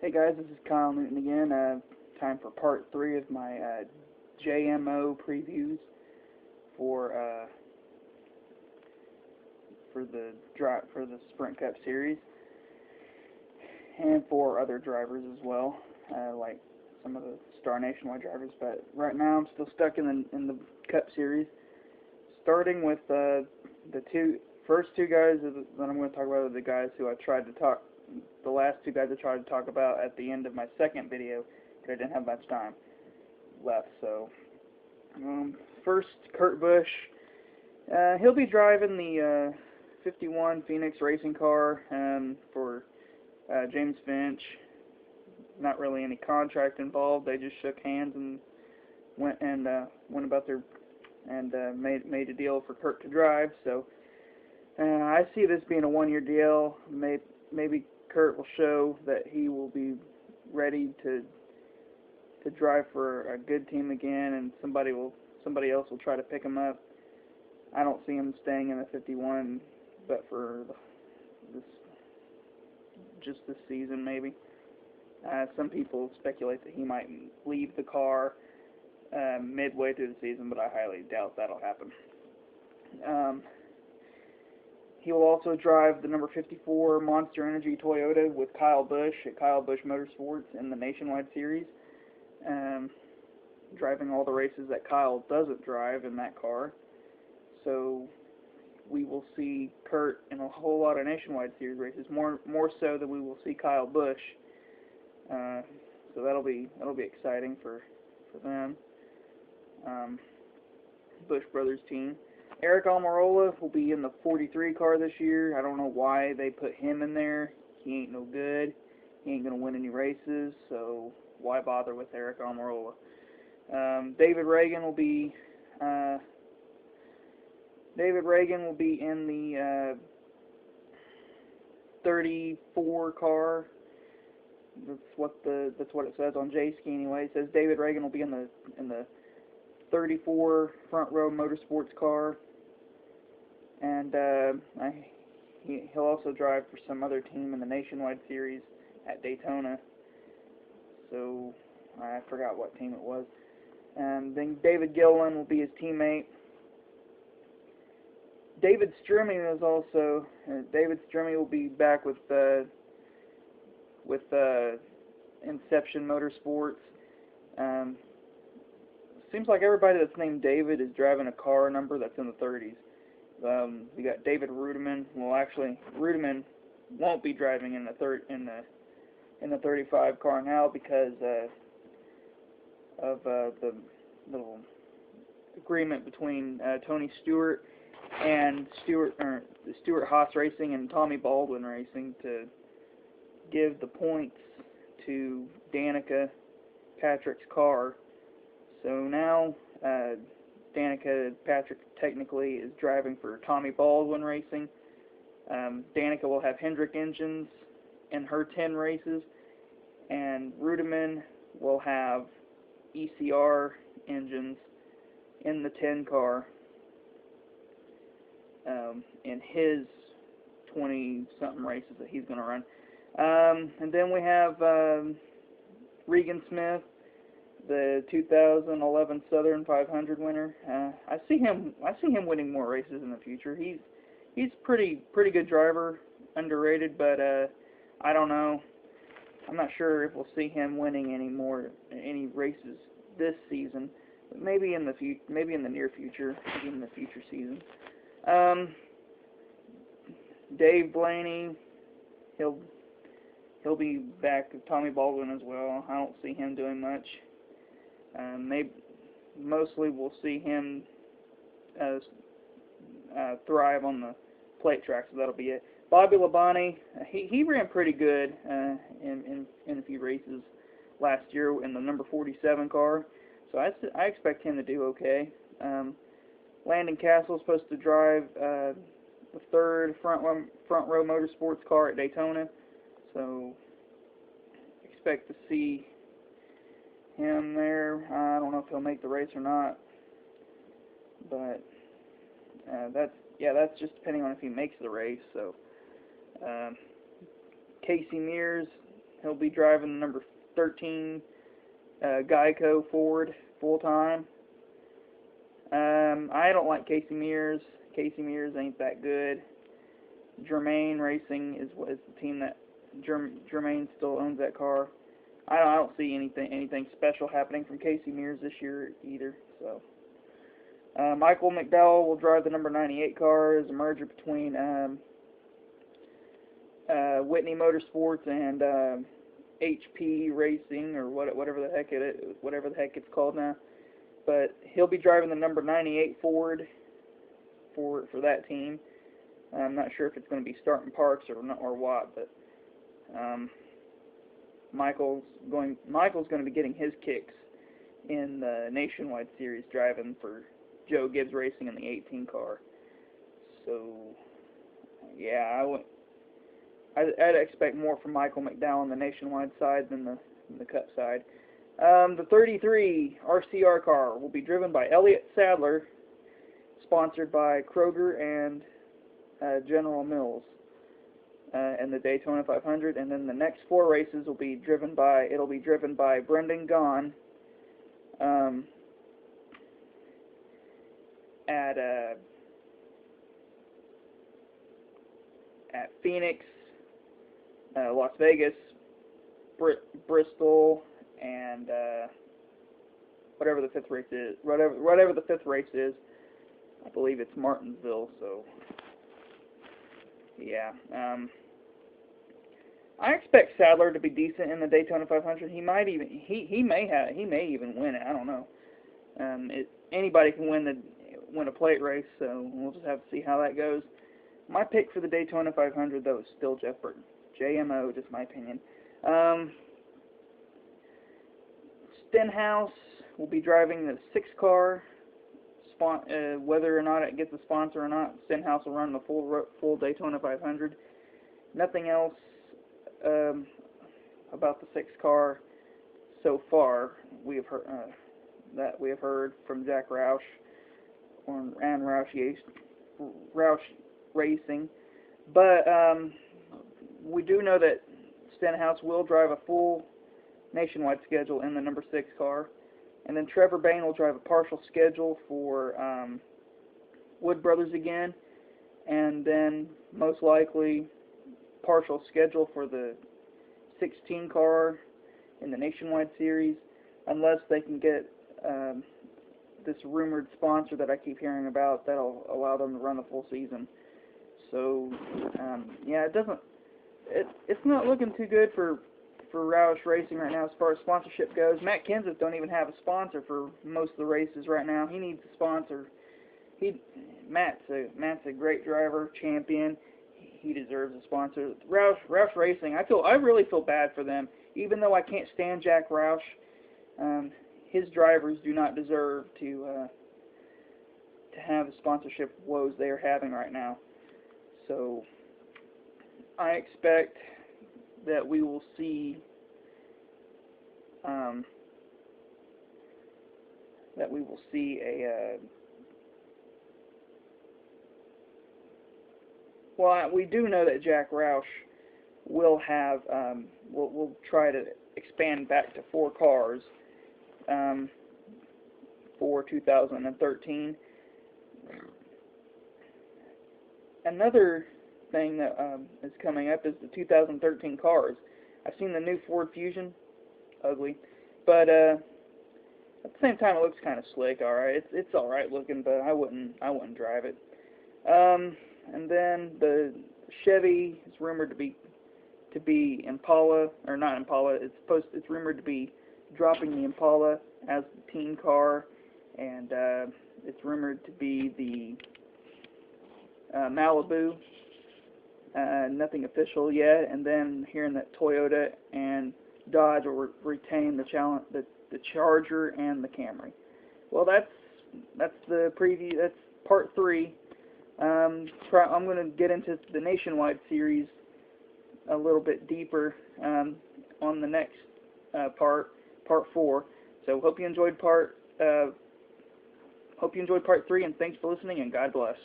Hey guys, this is Kyle Newton again. Time for part 3 of my JMO previews for the Sprint Cup Series, and for other drivers as well, like some of the Star Nationwide drivers. But right now, I'm still stuck in the Cup Series. Starting with the first two guys that I'm going to talk about are the guys who the last two guys I tried to talk about at the end of my second video, but I didn't have much time left. So, first, Kurt Busch. He'll be driving the 51 Phoenix racing car for James Finch. Not really any contract involved. They just shook hands and went about their made a deal for Kurt to drive. So I see this being a one-year deal. Maybe Kurt will show that he will be ready to drive for a good team again, and somebody else will try to pick him up. I don't see him staying in the 51, but for just this season maybe. Some people speculate that he might leave the car midway through the season, but I highly doubt that'll happen. He will also drive the number 54 Monster Energy Toyota with Kyle Busch at Kyle Busch Motorsports in the Nationwide Series, driving all the races that Kyle doesn't drive in that car. So we will see Kurt in a whole lot of Nationwide Series races, more so than we will see Kyle Busch. So that'll be exciting for them. Busch Brothers team. Eric Almirola will be in the 43 car this year. I don't know why they put him in there. He ain't no good. He ain't going to win any races, so why bother with Eric Almirola? David Reagan will be in the 34 car. That's what it says on J-Ski anyway. It says David Reagan will be in the 34 Front Row Motorsports car, and he'll also drive for some other team in the Nationwide Series at Daytona. So I forgot what team it was. And then David Gilliland will be his teammate. David Strumme is also David Strumme will be back with Inception Motorsports. Seems like everybody that's named David is driving a car number that's in the 30s. We got David Rudiman. Well, actually, Rudiman won't be driving in the 35 car now because of the little agreement between Tony Stewart and Stewart Haas Racing and Tommy Baldwin Racing to give the points to Danica Patrick's car. So now Danica Patrick technically is driving for Tommy Baldwin Racing. Danica will have Hendrick engines in her 10 races, and Rudiman will have ECR engines in the 10 car in his 20-something races that he's going to run. And then we have Regan Smith, the 2011 Southern 500 winner. I see him winning more races in the future. He's pretty good driver, underrated, but I don't know. I'm not sure if we'll see him winning any races this season. But maybe in the near future, maybe in the future season. Dave Blaney, he'll be back with Tommy Baldwin as well. I don't see him doing much. Mostly we'll see him thrive on the plate track, so that'll be it. Bobby Labonte, he ran pretty good in a few races last year in the number 47 car, so I expect him to do okay. Landon Castle is supposed to drive the 3rd Front Row Motorsports car at Daytona, so expect to see him there. I don't know if he'll make the race or not, but that's just depending on if he makes the race. So Casey Mears, He'll be driving the number 13 Geico Ford full-time. I don't like Casey Mears. Casey Mears ain't that good. Germain Racing is the team that Germain still owns that car. I don't see anything special happening from Casey Mears this year either. So Michael McDowell will drive the number 98 car as a merger between Whitney Motorsports and HP Racing, or whatever the heck it's called now. But he'll be driving the number 98 Ford for that team. I'm not sure if it's going to be starting parks or what, but Michael's going to be getting his kicks in the Nationwide Series, driving for Joe Gibbs Racing in the 18 car. So yeah, I'd expect more from Michael McDowell on the Nationwide side than the Cup side. The 33 RCR car will be driven by Elliott Sadler, sponsored by Kroger and General Mills, and the Daytona 500. And then the next 4 races will be driven by Brendan Gaughan at Phoenix, Las Vegas, Bristol, and whatever the 5th race is. Whatever the 5th race is, I believe it's Martinsville. So yeah, I expect Sadler to be decent in the Daytona 500. He may even win it. I don't know. Anybody can win a plate race, so we'll just have to see how that goes. My pick for the Daytona 500, though, is still Jeff Burton. JMO, just my opinion. Stenhouse will be driving the 6 car. Whether or not it gets a sponsor or not, Stenhouse will run the full Daytona 500. Nothing else about the 6 car so far we have heard from Jack Roush and Roush Racing, but we do know that Stenhouse will drive a full Nationwide schedule in the number 6 car. And then Trevor Bayne will drive a partial schedule for Wood Brothers again, and then most likely partial schedule for the 16 car in the Nationwide Series, unless they can get this rumored sponsor that I keep hearing about that'll allow them to run the full season. So yeah, it's not looking too good for Roush Racing right now as far as sponsorship goes. Matt Kenseth don't even have a sponsor for most of the races right now. He needs a sponsor. Matt's a great driver, champion. He deserves a sponsor. Roush Racing, I really feel bad for them. Even though I can't stand Jack Roush, his drivers do not deserve to have the sponsorship woes they are having right now. So I expect that we will see well, we do know that Jack Roush will have will try to expand back to 4 cars for 2013. Another thing that is coming up is the 2013 cars. I've seen the new Ford Fusion, ugly, but at the same time it looks kind of slick. All right, it's all right looking, but I wouldn't drive it. And then the Chevy is rumored to be Impala, or not Impala. It's rumored to be dropping the Impala as the team car, and it's rumored to be the Malibu. Nothing official yet. And then hearing that Toyota and Dodge will retain the Charger and the Camry. Well, that's the preview. That's part 3. I'm going to get into the Nationwide Series a little bit deeper on the next part 4. So hope you enjoyed part 3, and thanks for listening, and God bless.